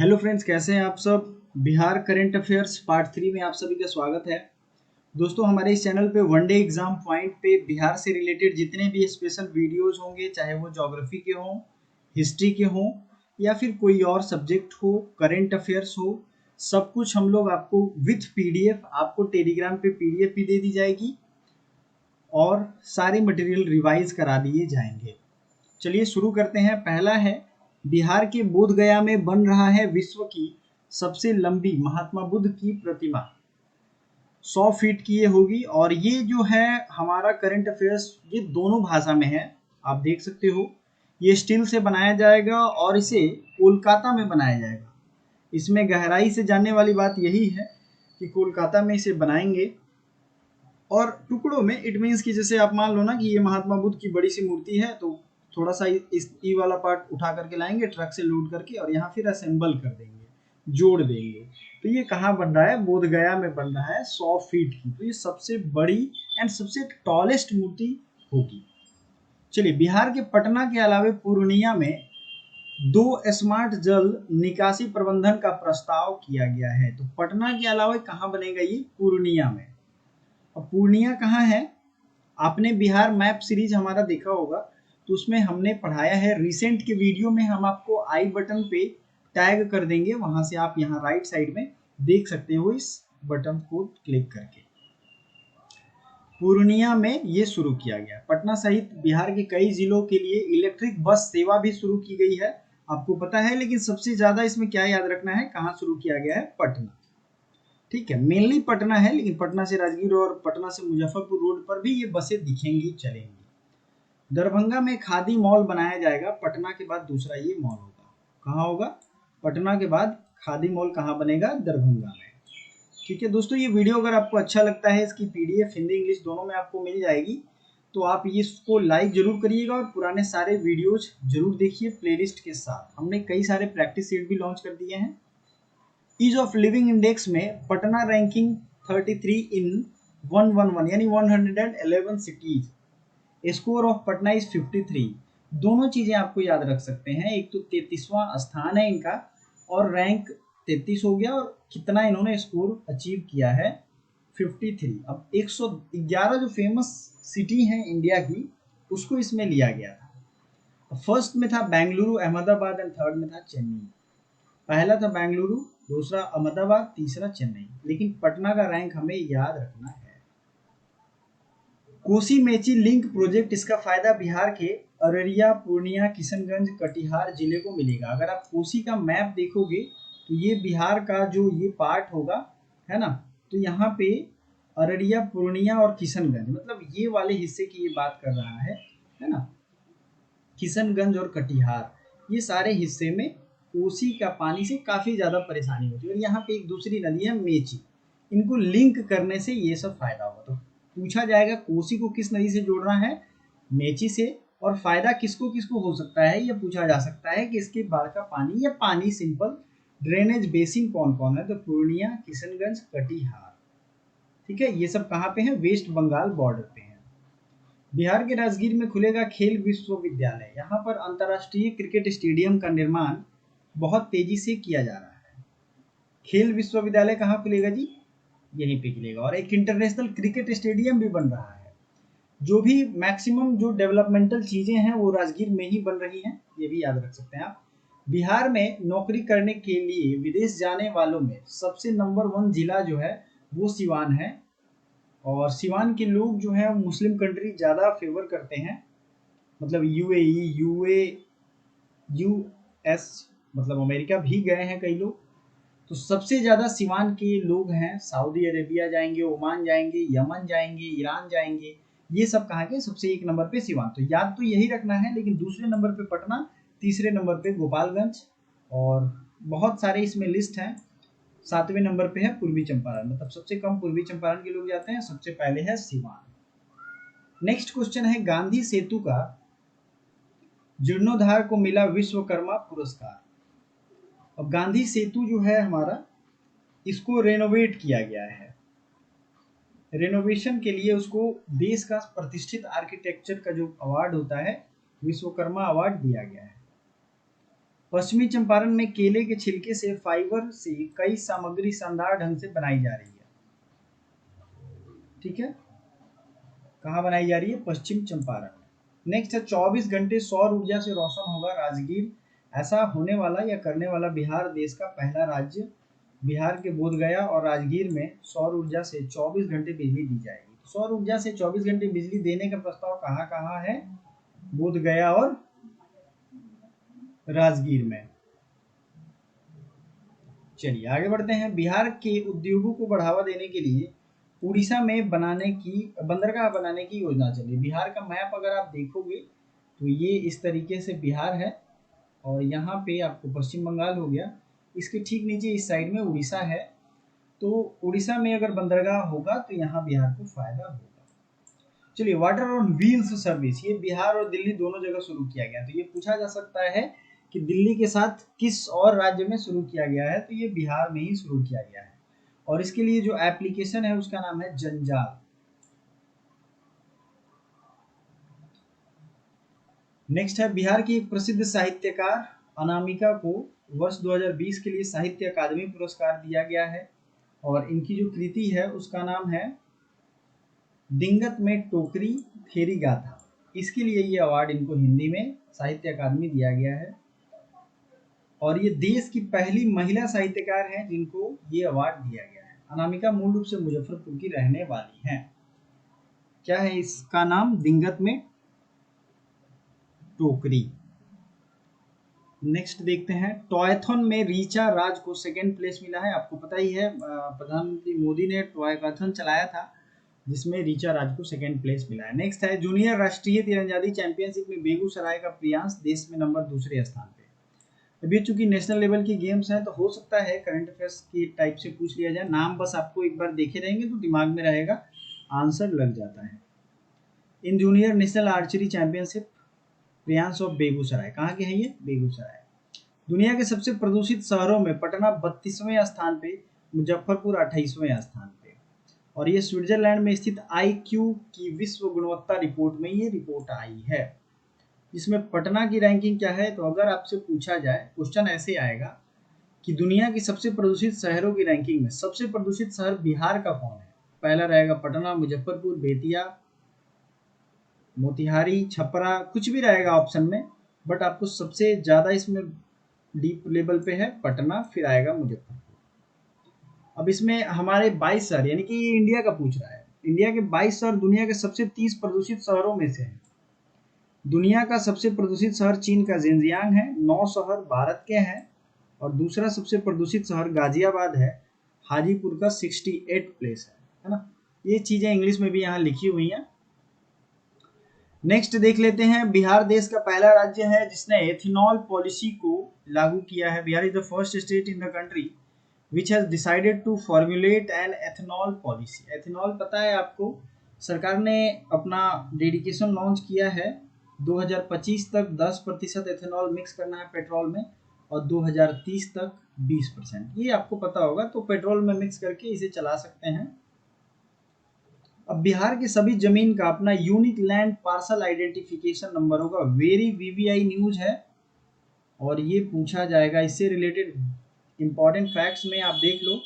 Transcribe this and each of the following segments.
Hello friends, कैसे हैं आप सब। बिहार करंट अफेयर्स पार्ट 3 में आप सभी का स्वागत है। दोस्तों, हमारे इस चैनल पे वनडे एग्जाम पॉइंट पे बिहार से रिलेटेड जितने भी स्पेशल वीडियोस होंगे, चाहे वो ज्योग्राफी के हों, हिस्ट्री के हों या फिर कोई और सब्जेक्ट हो, करंट अफेयर्स हो, सब कुछ हम लोग आपको विथ पीडीएफ आपको टेलीग्राम पे पीडीएफ भी दे दी जाएगी और सारे मटेरियल रिवाइज करा दिए जाएंगे। चलिए शुरू करते हैं। पहला है, बिहार के बोध गया में बन रहा है विश्व की सबसे लंबी महात्मा बुद्ध की प्रतिमा। 100 फीट की ये होगी और ये जो है हमारा करंट अफेयर्स, ये दोनों भाषा में है, आप देख सकते हो। ये स्टील से बनाया जाएगा और इसे कोलकाता में बनाया जाएगा। इसमें गहराई से जानने वाली बात यही है कि कोलकाता में इसे बनाएंगे और टुकड़ों में। इट मीन्स कि जैसे आप मान लो ना कि ये महात्मा बुद्ध की बड़ी सी मूर्ति है, तो थोड़ा सा इस ई वाला पार्ट उठा करके लाएंगे ट्रक से लोड करके और यहाँ फिर असेंबल कर देंगे, जोड़ देंगे। तो ये कहाँ बन रहा है? बोध गया में बन रहा है, 100 फीट की। तो ये सबसे बड़ी एंड सबसे टॉलेस्ट मूर्ति होगी। चलिए, बिहार के पटना के अलावे पूर्णिया में 2 स्मार्ट जल निकासी प्रबंधन का प्रस्ताव किया गया है। तो पटना के अलावा कहाँ बनेगा? ये पूर्णिया में। अब पूर्णिया कहाँ है? आपने बिहार मैप सीरीज हमारा देखा होगा, तो उसमें हमने पढ़ाया है। रिसेंट के वीडियो में हम आपको आई बटन पे टैग कर देंगे, वहां से आप यहाँ राइट साइड में देख सकते हो इस बटन को क्लिक करके। पूर्णिया में ये शुरू किया गया। पटना सहित बिहार के कई जिलों के लिए इलेक्ट्रिक बस सेवा भी शुरू की गई है, आपको पता है। लेकिन सबसे ज्यादा इसमें क्या याद रखना है, कहाँ शुरू किया गया है? पटना। ठीक है, मेनली पटना है, लेकिन पटना से राजगीर और पटना से मुजफ्फरपुर रोड पर भी ये बसें दिखेंगी, चलेंगी। दरभंगा में खादी मॉल बनाया जाएगा। पटना के बाद दूसरा ये मॉल होगा। कहाँ होगा? पटना के बाद खादी मॉल कहाँ बनेगा? दरभंगा में। ठीक है दोस्तों, ये वीडियो अगर आपको अच्छा लगता है, इसकी पीडीएफ हिंदी इंग्लिश दोनों में आपको मिल जाएगी, तो आप इसको लाइक जरूर करिएगा और पुराने सारे वीडियोज जरूर देखिए प्लेलिस्ट के साथ। हमने कई सारे प्रैक्टिस सेट भी लॉन्च कर दिए हैं। ईज ऑफ लिविंग इंडेक्स में पटना रैंकिंग 33 इन 111 यानी 111 cities. Score of Patna is 53। दोनों चीजें आपको याद रख सकते हैं, एक तो 33वां स्थान है इनका और रैंक 33 हो गया, और कितना इन्होंने स्कोर अचीव किया है? 53। अब 111 जो फेमस सिटी है इंडिया की, उसको इसमें लिया गया था। फर्स्ट में था बेंगलुरु, अहमदाबाद एंड थर्ड में था चेन्नई। पहला था बेंगलुरु, दूसरा अहमदाबाद, तीसरा चेन्नई। लेकिन पटना का रैंक हमें याद रखना है। कोसी मेची लिंक प्रोजेक्ट, इसका फायदा बिहार के अररिया, पूर्णिया, किशनगंज, कटिहार जिले को मिलेगा। अगर आप कोसी का मैप देखोगे तो ये बिहार का जो ये पार्ट होगा, है ना, तो यहाँ पे अररिया, पूर्णिया और किशनगंज, मतलब ये वाले हिस्से की ये बात कर रहा है ना। किशनगंज और कटिहार, ये सारे हिस्से में कोसी का पानी से काफी ज्यादा परेशानी होती है। और यहाँ पे एक दूसरी नदी है मेची, इनको लिंक करने से ये सब फायदा होगा। तो पूछा जाएगा कोसी को किस नदी से जोड़ना है? मेची से। और फायदा किसको किसको हो सकता है, ये पूछा जा सकता है कि इसके बाद का पानी या पानी सिंपल ड्रेनेज बेसिन कौन कौन है? तो पूर्णिया, किशनगंज, कटिहार। ठीक है, ये सब कहाँ पे है? वेस्ट बंगाल बॉर्डर पे है। बिहार के राजगीर में खुलेगा खेल विश्वविद्यालय। यहाँ पर अंतर्राष्ट्रीय क्रिकेट स्टेडियम का निर्माण बहुत तेजी से किया जा रहा है। खेल विश्वविद्यालय कहाँ खुलेगा जी? यहीं पे खुलेगा। और एक इंटरनेशनल क्रिकेट स्टेडियम भी बन रहा है। जो भी मैक्सिमम जो डेवलपमेंटल चीजें हैं वो राजगीर में ही बन रही हैं, ये भी याद रख सकते हैं आप। बिहार में नौकरी करने के लिए विदेश जाने वालों में सबसे नंबर 1 जिला जो है वो सिवान है। और सिवान के लोग जो है मुस्लिम कंट्री ज़्यादा फेवर करते हैं, मतलब यूएई, यूएस, मतलब अमेरिका भी गए हैं कई लोग। तो सबसे ज़्यादा सिवान के लोग हैं। सऊदी अरेबिया जाएंगे, ओमान जाएंगे, यमन जाएंगे, ईरान जाएंगे। ये सब कहाँ के? सबसे एक नंबर पे सिवान। तो याद तो यही रखना है। लेकिन दूसरे नंबर पे पटना, तीसरे नंबर पे गोपालगंज, और बहुत सारे इसमें लिस्ट हैं। 7वें नंबर पे है पूर्वी चंपारण, मतलब सबसे कम पूर्वी चंपारण के लोग जाते हैं। सबसे पहले है सिवान। नेक्स्ट क्वेश्चन है, गांधी सेतु का जीर्णोद्धार को मिला विश्वकर्मा पुरस्कार। अब गांधी सेतु जो है हमारा, इसको रेनोवेट किया गया है। रेनोवेशन के लिए उसको देश का प्रतिष्ठित आर्किटेक्चर का जो अवार्ड होता है, विश्वकर्मा अवार्ड दिया गया है। पश्चिमी चंपारण में केले के छिलके से फाइबर से कई सामग्री शानदार ढंग से बनाई जा रही है। ठीक है, कहाँ बनाई जा रही है? पश्चिम चंपारण में। नेक्स्ट है 24 घंटे सौर ऊर्जा से रोशन होगा राजगीर। ऐसा होने वाला या करने वाला बिहार देश का पहला राज्य। बिहार के बोधगया और राजगीर में सौर ऊर्जा से 24 घंटे बिजली दी जाएगी। सौर ऊर्जा से 24 घंटे बिजली देने का प्रस्ताव कहाँ कहाँ है? बोधगया और राजगीर में। चलिए आगे बढ़ते हैं। बिहार के उद्योगों को बढ़ावा देने के लिए उड़ीसा में बंदरगाह बनाने की योजना चली। बिहार का मैप अगर आप देखोगे तो ये इस तरीके से बिहार है और यहाँ पे आपको पश्चिम बंगाल हो गया, इसके ठीक नीचे इस साइड में उड़ीसा है। तो उड़ीसा में अगर बंदरगाह होगा तो यहाँ बिहार को फायदा होगा। चलिए, वाटर ऑन व्हील्स सर्विस, ये बिहार और दिल्ली दोनों जगह शुरू किया गया। तो ये पूछा जा सकता है कि दिल्ली के साथ किस और राज्य में शुरू किया गया है? तो ये बिहार में ही शुरू किया गया है और इसके लिए जो एप्लीकेशन है उसका नाम है जंजाल। नेक्स्ट है, बिहार की एक प्रसिद्ध साहित्यकार अनामिका को वर्ष 2020 के लिए साहित्य अकादमी पुरस्कार दिया गया है और इनकी जो कृति है उसका नाम है दिंगत में टोकरी फेरी गाथा। इसके लिए ये अवार्ड इनको हिंदी में साहित्य अकादमी दिया गया है और ये देश की पहली महिला साहित्यकार हैं जिनको ये अवार्ड दिया गया है। अनामिका मूल रूप से मुजफ्फरपुर की रहने वाली हैं। क्या है इसका नाम? दिंगत में टोकरी। नेक्स्ट देखते हैं, टॉयथन में रीचा राज को सेकेंड प्लेस मिला है। आपको पता ही है प्रधानमंत्री मोदी ने टॉयथन चलाया था जिसमें रीचा राज को सेकेंड प्लेस मिला है। नेक्स्ट है, जूनियर राष्ट्रीय तीरंदाजी चैंपियनशिप में बेगूसराय का प्रियांश देश में नंबर दूसरे स्थान पे। अभी चूंकि नेशनल लेवल की गेम्स हैं तो हो सकता है करंट अफेयर्स की टाइप से पूछ लिया जाए। नाम बस आपको एक बार देखे रहेंगे तो दिमाग में रहेगा, आंसर लग जाता है। In junior national archery championship Priyansh of Begusarai, कहाँ के हैं ये? बेगूसराय। दुनिया के सबसे प्रदूषित शहरों में पटना 32वें स्थान पे, मुजफ्फरपुर 28वें स्थान पे और ये स्विट्जरलैंड में स्थित IQ की विश्व गुणवत्ता रिपोर्ट में ये रिपोर्ट आई है। इसमें पटना की रैंकिंग क्या है? तो अगर आपसे पूछा जाए, क्वेश्चन ऐसे आएगा कि दुनिया की सबसे प्रदूषित शहरों की रैंकिंग में सबसे प्रदूषित शहर बिहार का कौन है? पहला रहेगा पटना, मुजफ्फरपुर, बेतिया, मोतिहारी, छपरा, कुछ भी रहेगा ऑप्शन में, बट आपको सबसे ज्यादा इसमें डीप लेवल पे है पटना, फिर आएगा मुजफ्फरपुर। अब इसमें हमारे 22 शहर, यानी कि ये इंडिया का पूछ रहा है, इंडिया के 22 शहर दुनिया के सबसे 30 प्रदूषित शहरों में से हैं। दुनिया का सबसे प्रदूषित शहर चीन का जिनजियांग है। 9 शहर भारत के हैं और दूसरा सबसे प्रदूषित शहर गाजियाबाद है। हाजीपुर का 68 प्लेस है ना। ये चीजें इंग्लिश में भी यहाँ लिखी हुई हैं। नेक्स्ट देख लेते हैं, बिहार देश का पहला राज्य है जिसने एथेनॉल पॉलिसी को लागू किया है। Bihar is the first state in the country which has decided to formulate an ethanol policy. Ethanol पता है आपको, सरकार ने अपना डेडिकेशन लॉन्च किया है 2025 तक 10% एथेनॉल मिक्स करना है पेट्रोल में और 2030 तक 20%। ये आपको पता होगा, तो पेट्रोल में मिक्स करके इसे चला सकते हैं। अब बिहार की सभी जमीन का अपना unique land parcel identification number होगा। वेरी VVI न्यूज है और ये पूछा जाएगा। इससे रिलेटेड इंपॉर्टेंट फैक्ट्स में आप देख लो,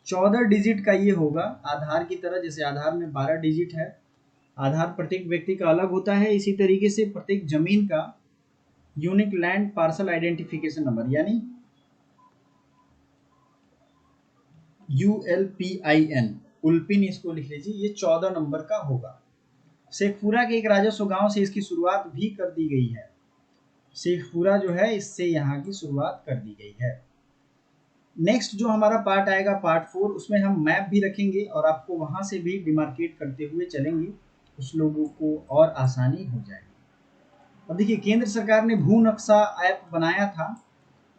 14 डिजिट का ये होगा आधार की तरह। जैसे आधार में 12 डिजिट है, आधार प्रत्येक व्यक्ति का अलग होता है, इसी तरीके से प्रत्येक जमीन का unique land parcel identification number यानी ULPIN, उल्पिन इसको लिख लीजिए, ये 14 नंबर का होगा। शेखपुरा के एक राजस्व गांव से इसकी शुरुआत भी कर दी गई है। शेखपुरा जो है इससे यहाँ की शुरुआत कर दी गई है। नेक्स्ट जो हमारा पार्ट आएगा पार्ट 4, उसमें हम मैप भी रखेंगे और आपको वहां से भी डिमार्केट करते हुए चलेंगे, उस लोगों को और आसानी हो जाएगी। अब देखिए, केंद्र सरकार ने भू नक्शा ऐप बनाया था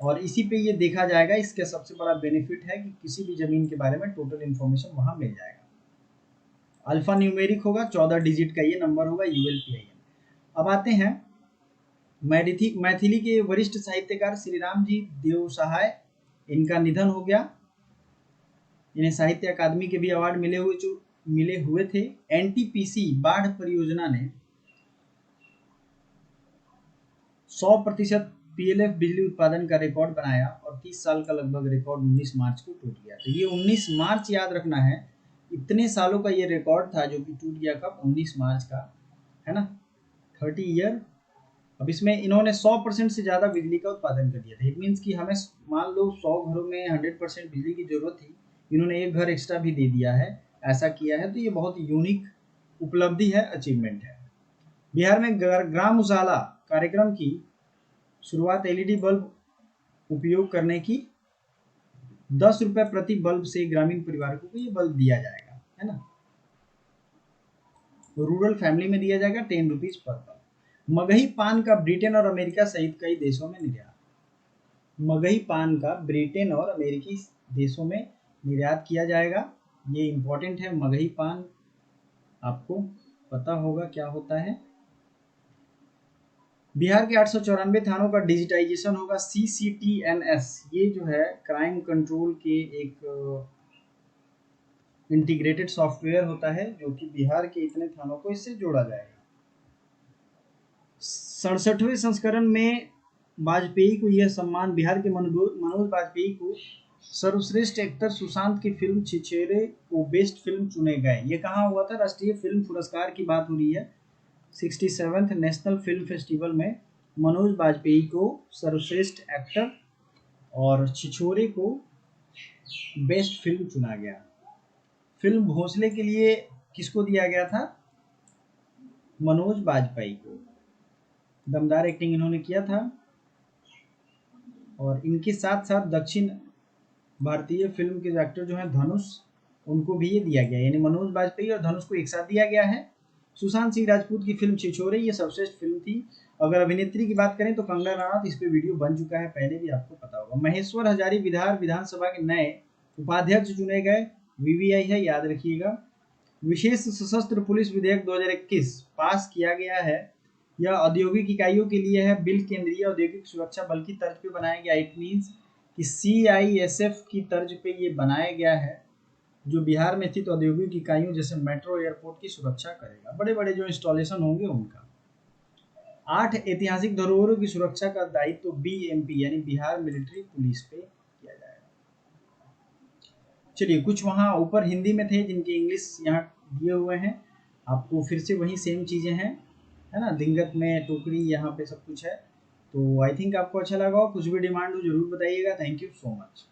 और इसी पे ये देखा जाएगा। इसका सबसे बड़ा बेनिफिट है कि किसी भी जमीन के बारे में टोटल इन्फॉर्मेशन वहां मिल जाएगा। अल्फा न्यूमेरिक होगा, 14 डिजिट का ये नंबर होगा, ULPIN। अब आते हैं मैथिली के वरिष्ठ साहित्यकार श्री राम जी देवसहाय, इनका निधन हो गया। इन्हें साहित्य अकादमी के भी अवार्ड मिले हुए थे। NTPC बाढ़ परियोजना ने 100% पीएलएफ बिजली उत्पादन का रिकॉर्ड बनाया और 30 साल का लगभग रिकॉर्ड 19 मार्च को टूट गया। तो ये 19 मार्च याद रखना है, इतने सालों का ये रिकॉर्ड था जो कि टूट गया कब, 19 मार्च का, है ना, 30 ईयर। अब इसमें इन्होंने 100% से ज़्यादा बिजली का उत्पादन कर दिया था। इट मीन्स कि हमें मान लो 100 घरों में 100% बिजली की जरूरत थी, इन्होंने एक घर एक्स्ट्रा भी दे दिया है, ऐसा किया है। तो ये बहुत यूनिक उपलब्धि है, अचीवमेंट है। बिहार में ग्राम उजाला कार्यक्रम की शुरुआत एलईडी बल्ब उपयोग करने की 10 रुपए प्रति बल्ब से ग्रामीण परिवारों को ये बल्ब दिया जाएगा, है ना। रूरल फैमिली में दिया जाएगा 10 रुपीज पर बल्ब। मगही पान का ब्रिटेन और अमेरिका सहित कई देशों में निर्यात। मगही पान का ब्रिटेन और अमेरिकी देशों में निर्यात किया जाएगा। ये इंपॉर्टेंट है। मगही पान आपको पता होगा क्या होता है। बिहार के 894 थानों का डिजिटाइजेशन होगा, CCTNS। ये जो है क्राइम कंट्रोल के एक इंटीग्रेटेड सॉफ्टवेयर होता है जो कि बिहार के इतने थानों को इससे जोड़ा जाएगा। 67वें संस्करण में वाजपेयी को यह सम्मान, बिहार के मनोज वाजपेयी को सर्वश्रेष्ठ एक्टर सुशांत की फिल्म छिछोरे को बेस्ट फिल्म चुने गए। ये कहाँ हुआ था, राष्ट्रीय फिल्म पुरस्कार की बात हो रही है। 67th नेशनल फिल्म फेस्टिवल में मनोज वाजपेयी को सर्वश्रेष्ठ एक्टर और छिछोरे को बेस्ट फिल्म चुना गया। फिल्म भोसले के लिए किसको दिया गया था, मनोज वाजपेयी को। दमदार एक्टिंग इन्होंने किया था। और इनके साथ साथ दक्षिण भारतीय फिल्म के एक्टर जो हैं धनुष, उनको भी ये दिया गया, यानी मनोज वाजपेयी और धनुष को एक साथ दिया गया है। सुशांत सिंह राजपूत की फिल्म छिछोरे ये सर्वश्रेष्ठ फिल्म थी। अगर अभिनेत्री की बात करें तो कंगना रनावत, इस पे वीडियो बन चुका है पहले भी, आपको पता होगा। महेश्वर हजारी विधानसभा के नए उपाध्यक्ष चुने गए, वीवीआई है, याद रखिएगा। विशेष सशस्त्र पुलिस विधेयक 2021 पास किया गया है। यह औद्योगिक इकाइयों के लिए है। बिल केंद्रीय औद्योगिक सुरक्षा बल की तर्ज पे बनाया गया। इट मीन्स कि CISF की तर्ज पे ये बनाया गया है, जो बिहार में स्थित औद्योगिक इकाइयों जैसे मेट्रो, एयरपोर्ट की सुरक्षा करेगा, बड़े बड़े जो इंस्टॉलेशन होंगे उनका। 8 ऐतिहासिक धरोहरों की सुरक्षा का दायित्व BMP यानी बिहार मिलिट्री पुलिस पे किया जाएगा। चलिए, कुछ वहाँ ऊपर हिंदी में थे जिनके इंग्लिश यहाँ दिए हुए हैं, आपको फिर से वही सेम चीज़ें हैं, है ना। दिंगत में टोकरी यहाँ पे सब कुछ है। तो आई थिंक आपको अच्छा लगा हो। कुछ भी डिमांड हो जरूर बताइएगा। Thank you so much.